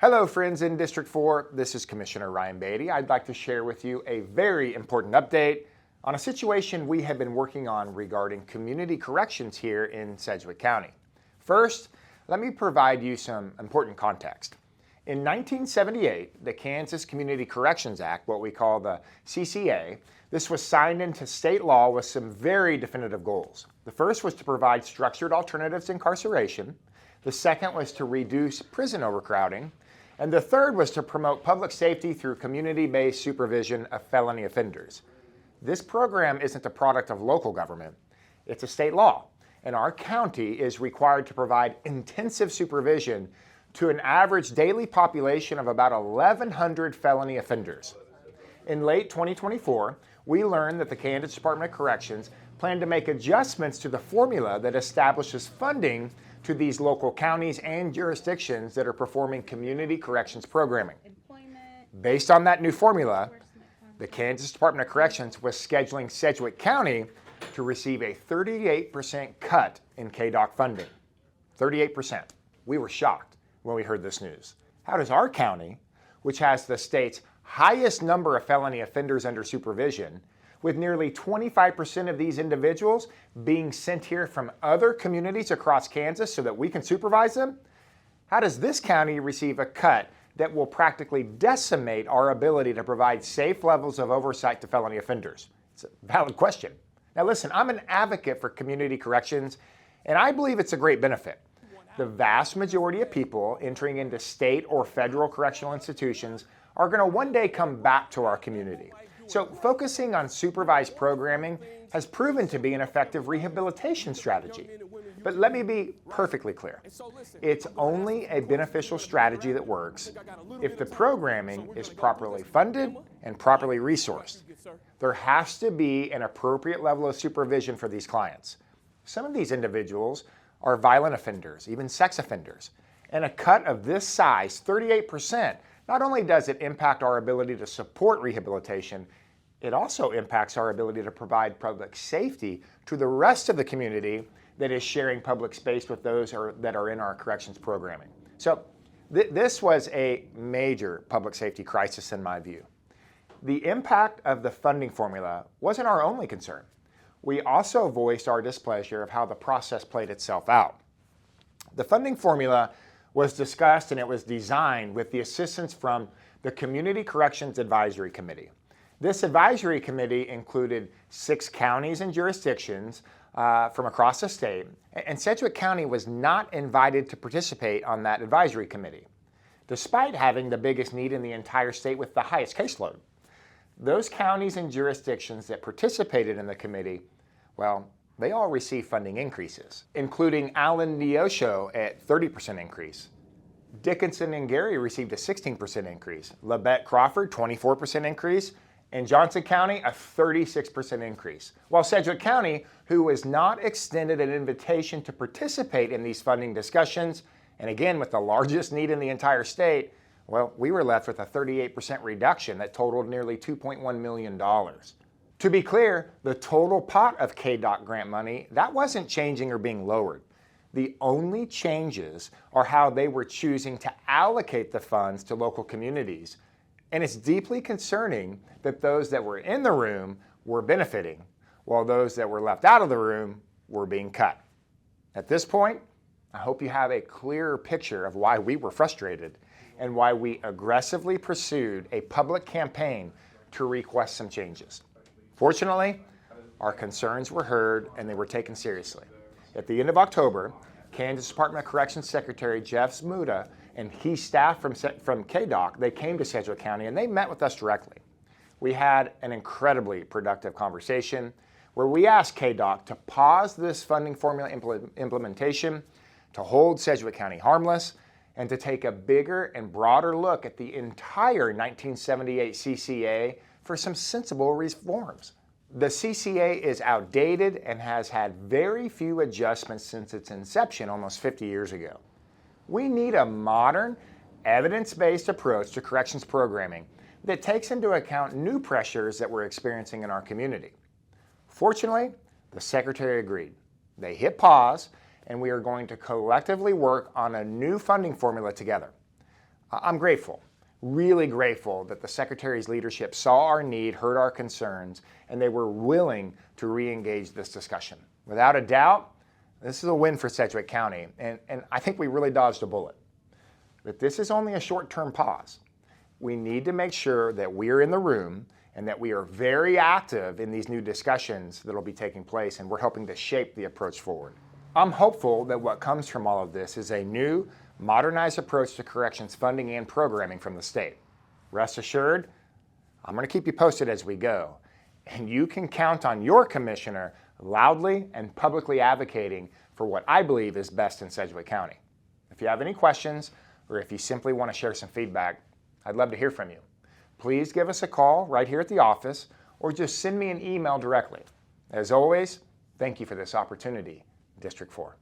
Hello friends in District 4, this is Commissioner Ryan Baty. I'd like to share with you a very important update on a situation we have been working on regarding community corrections here in Sedgwick County. First, let me provide you some important context. In 1978, the Kansas Community Corrections Act, what we call the CCA, this was signed into state law with some very definitive goals. The first was to provide structured alternatives to incarceration. The second was to reduce prison overcrowding. And the third was to promote public safety through community-based supervision of felony offenders. This program isn't the product of local government, it's a state law. And our county is required to provide intensive supervision to an average daily population of about 1,100 felony offenders. In late 2024, we learned that the Kansas Department of Corrections planned to make adjustments to the formula that establishes funding to these local counties and jurisdictions that are performing community corrections programming. Based on that new formula, the Kansas Department of Corrections was scheduling Sedgwick County to receive a 38% cut in KDOC funding. 38%. We were shocked when we heard this news. How does our county, which has the state's highest number of felony offenders under supervision, with nearly 25% of these individuals being sent here from other communities across Kansas so that we can supervise them, how does this county receive a cut that will practically decimate our ability to provide safe levels of oversight to felony offenders? It's a valid question. Now listen, I'm an advocate for community corrections, and I believe it's a great benefit. The vast majority of people entering into state or federal correctional institutions are going to one day come back to our community. So focusing on supervised programming has proven to be an effective rehabilitation strategy. But let me be perfectly clear. It's only a beneficial strategy that works if the programming is properly funded and properly resourced. There has to be an appropriate level of supervision for these clients. Some of these individuals are violent offenders, even sex offenders. And a cut of this size, 38%, not only does it impact our ability to support rehabilitation, it also impacts our ability to provide public safety to the rest of the community that is sharing public space with those that are in our corrections programming. So this was a major public safety crisis in my view. The impact of the funding formula wasn't our only concern. We also voiced our displeasure of how the process played itself out. The funding formula was discussed and it was designed with the assistance from the Community Corrections Advisory Committee. This advisory committee included 6 counties and jurisdictions from across the state, and Sedgwick County was not invited to participate on that advisory committee, despite having the biggest need in the entire state with the highest caseload. Those counties and jurisdictions that participated in the committee, well, they all received funding increases, including Allen Neosho at 30% increase. Dickinson and Gary received a 16% increase. Labette Crawford, 24% increase. And Johnson County, a 36% increase. While Sedgwick County, who was not extended an invitation to participate in these funding discussions, and again with the largest need in the entire state, well, we were left with a 38% reduction that totaled nearly $2.1 million. To be clear, the total pot of KDOC grant money, that wasn't changing or being lowered. The only changes are how they were choosing to allocate the funds to local communities. And it's deeply concerning that those that were in the room were benefiting, while those that were left out of the room were being cut. At this point, I hope you have a clearer picture of why we were frustrated and why we aggressively pursued a public campaign to request some changes. Fortunately, our concerns were heard and they were taken seriously. At the end of October, Kansas Department of Corrections Secretary Jeff Smuda and his staff from KDOC, they came to Sedgwick County and they met with us directly. We had an incredibly productive conversation where we asked KDOC to pause this funding formula implementation, to hold Sedgwick County harmless, and to take a bigger and broader look at the entire 1978 CCA for some sensible reforms. The CCA is outdated and has had very few adjustments since its inception almost 50 years ago. We need a modern, evidence-based approach to corrections programming that takes into account new pressures that we're experiencing in our community. Fortunately, the Secretary agreed. They hit pause, and we are going to collectively work on a new funding formula together. I'm grateful, really grateful that the Secretary's leadership saw our need, heard our concerns, and they were willing to re-engage this discussion. Without a doubt, this is a win for Sedgwick County, and I think we really dodged a bullet. But this is only a short-term pause. We need to make sure that we're in the room and that we are very active in these new discussions that will be taking place, and we're helping to shape the approach forward. I'm hopeful that what comes from all of this is a new, modernized approach to corrections funding and programming from the state. Rest assured, I'm going to keep you posted as we go, and you can count on your commissioner loudly and publicly advocating for what I believe is best in Sedgwick County. If you have any questions, or if you simply want to share some feedback, I'd love to hear from you. Please give us a call right here at the office, or just send me an email directly. As always, thank you for this opportunity, District 4.